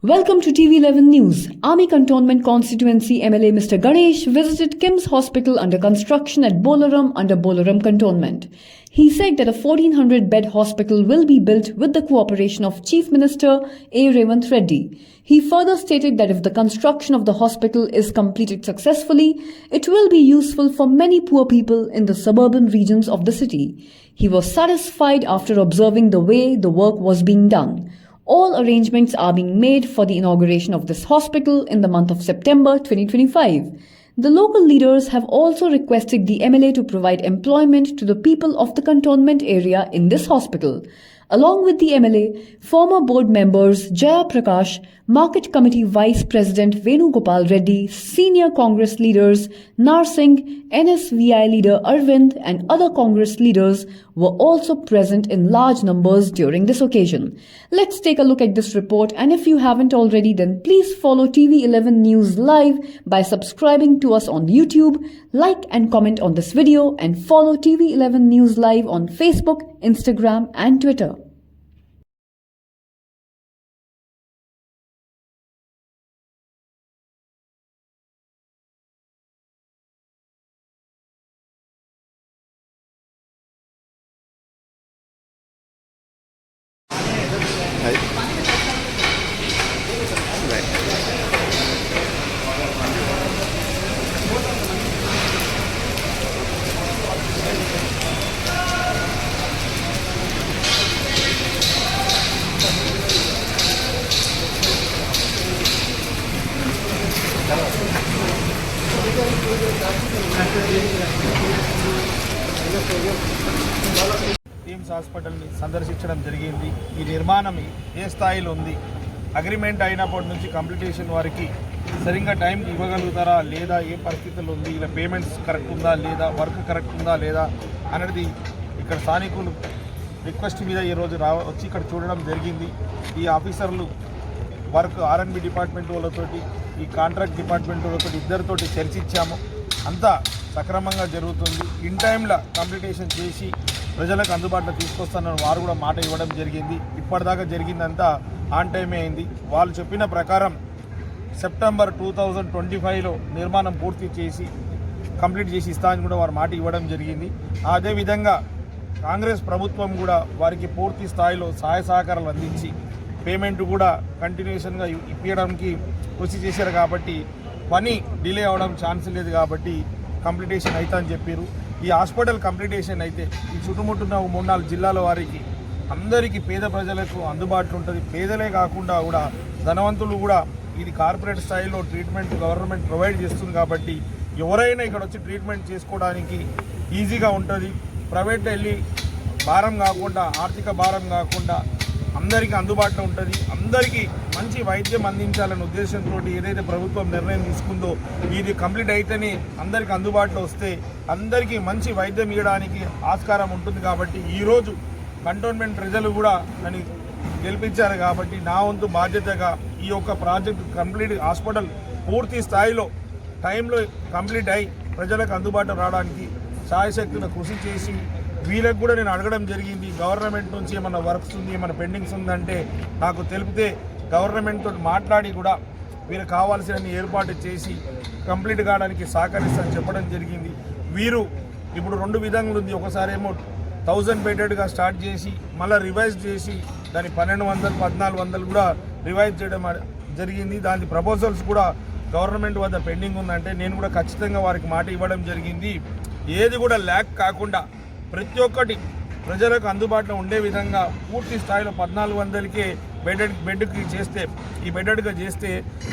Welcome to TV11 News. Army Cantonment Constituency MLA Mr. Ganesh visited KIMS Hospital under construction at Bolaram under Bolaram Cantonment. He said that a 1400-bed hospital will be built with the cooperation of Chief Minister A. Revanth Reddy. He further stated that if the construction of the hospital is completed successfully, it will be useful for many poor people in the suburban regions of the city. He was satisfied after observing the way the work was being done. All arrangements are being made for the inauguration of this hospital in the month of September 2025. The local leaders have also requested the MLA to provide employment to the people of the cantonment area in this hospital. Along with the MLA, former board members Jaya Prakash, Market Committee Vice President Venugopal Reddy, senior Congress leaders Narsingh, NSVI leader Arvind and other Congress leaders were also present in large numbers during this occasion. Let's take a look at this report, and if you haven't already, then please follow TV11 News Live by subscribing to us on YouTube, like and comment on this video, and follow TV11 News Live on Facebook, Instagram and Twitter. Teams హాస్పిటల్ని సందర్శించడం జరిగింది. ఈ నిర్మాణం ఏ స్థాయిలో ఉంది, agreement అయినప్పటి నుంచి కంప్లీటేషన్ వారికి సరిగ్గా టైంకి ఇవ్వగలుగుతారా లేదా, ఏ పరిస్థితుల్లో ఉంది, ఇలా పేమెంట్స్ కరెక్ట్ ఉందా లేదా, వర్క్ కరెక్ట్ ఉందా లేదా అనేది ఇక్కడ స్థానికులు రిక్వెస్ట్ మీద ఈరోజు వచ్చి ఇక్కడ చూడడం జరిగింది. ఈ ఆఫీసర్లు వర్క్ ఆర్ఎన్బి డిపార్ట్మెంట్ వాళ్ళతోటి, ఈ కాంట్రాక్ట్ డిపార్ట్మెంట్ వాళ్ళతో ఇద్దరితోటి చర్చించాము. అంతా సక్రమంగా జరుగుతుంది. ఇన్ టైంలో కంప్లీటేషన్ చేసి ప్రజలకు అందుబాటులో తీసుకొస్తానని వారు కూడా మాట ఇవ్వడం జరిగింది. ఇప్పటిదాకా జరిగిందంతా ఆన్ టైమే అయింది. వాళ్ళు చెప్పిన ప్రకారం సెప్టెంబర్ 2025లో నిర్మాణం పూర్తి చేసి కంప్లీట్ చేసి ఇస్తామని కూడా వారు మాట ఇవ్వడం జరిగింది. అదేవిధంగా కాంగ్రెస్ ప్రభుత్వం కూడా వారికి పూర్తి స్థాయిలో సహాయ సహకారాలు అందించి పేమెంట్ కూడా కంటిన్యూషన్గా ఇప్పించడానికి కృషి చేశారు. కాబట్టి పని డిలే అవడం ఛాన్స్ లేదు, కాబట్టి కంప్లీటేషన్ అవుతా అని చెప్పారు. ఈ హాస్పిటల్ కంప్లీటేషన్ అయితే ఈ చుట్టుముట్టున్న 3-4 జిల్లాల వారికి అందరికీ పేద ప్రజలకు అందుబాటులో ఉంటుంది. పేదలే కాకుండా కూడా ధనవంతులు కూడా ఇది కార్పొరేట్ స్థాయిలో ట్రీట్మెంట్ గవర్నమెంట్ ప్రొవైడ్ చేస్తుంది. కాబట్టి ఎవరైనా ఇక్కడ వచ్చి ట్రీట్మెంట్ చేసుకోవడానికి ఈజీగా ఉంటుంది. ప్రైవేట్ వెళ్ళి భారం కాకుండా, ఆర్థిక భారం కాకుండా అందరికీ అందుబాటులో ఉంటుంది. అందరికీ మంచి వైద్యం అందించాలనే ఉద్దేశంతో ఏదైతే ప్రభుత్వం నిర్ణయం తీసుకుందో ఇది కంప్లీట్ అయితేనే అందరికీ అందుబాటులో వస్తే అందరికీ మంచి వైద్యం ఇవ్వడానికి ఆస్కారం ఉంటుంది. కాబట్టి ఈరోజు కంటోన్మెంట్ ప్రజలు కూడా నన్ను గెలిపించారు. కాబట్టి నా వంతు బాధ్యతగా ఈ యొక్క ప్రాజెక్ట్ కంప్లీట్ హాస్పిటల్ పూర్తి స్థాయిలో టైంలో కంప్లీట్ అయి ప్రజలకు అందుబాటులో రావడానికి శాయశక్తిని కృషి చేసి వీళ్ళకి కూడా నేను అడగడం జరిగింది. గవర్నమెంట్ నుంచి ఏమైనా వర్క్స్ ఉంది, ఏమైనా పెండింగ్స్ ఉందంటే నాకు తెలిపితే గవర్నమెంట్ తోటి మాట్లాడి కూడా వీరికి కావాల్సిన ఏర్పాటు చేసి కంప్లీట్ కావడానికి సహకరిస్తానని చెప్పడం జరిగింది. వీరు ఇప్పుడు 2 విధంగా ఉంది. ఒకసారి ఏమో 1000 బెడెడ్గా స్టార్ట్ చేసి మళ్ళీ రివైజ్ చేసి దాన్ని 1200, 1400 కూడా రివైజ్ చేయడం జరిగింది. దాని ప్రపోజల్స్ కూడా గవర్నమెంట్ వద్ద పెండింగ్ ఉందంటే నేను కూడా ఖచ్చితంగా వారికి మాట ఇవ్వడం జరిగింది. ఏది కూడా ల్యాక్ కాకుండా ప్రతి ఒక్కటి ప్రజలకు అందుబాటులో ఉండే విధంగా పూర్తి స్థాయిలో 1400కే బెడ్కి చేస్తే, ఈ బెడ్గా చేస్తే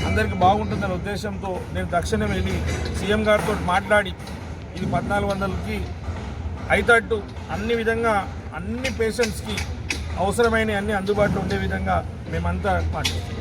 అందరికీ బాగుంటుందనే ఉద్దేశంతో నేను తక్షణం వెళ్ళి సీఎం గారితో మాట్లాడి ఇది 1400కి అయితట్టు అన్ని విధంగా అన్ని పేషెంట్స్కి అవసరమైన అన్ని అందుబాటులో ఉండే విధంగా మేమంతా మాట్లాడుతాం.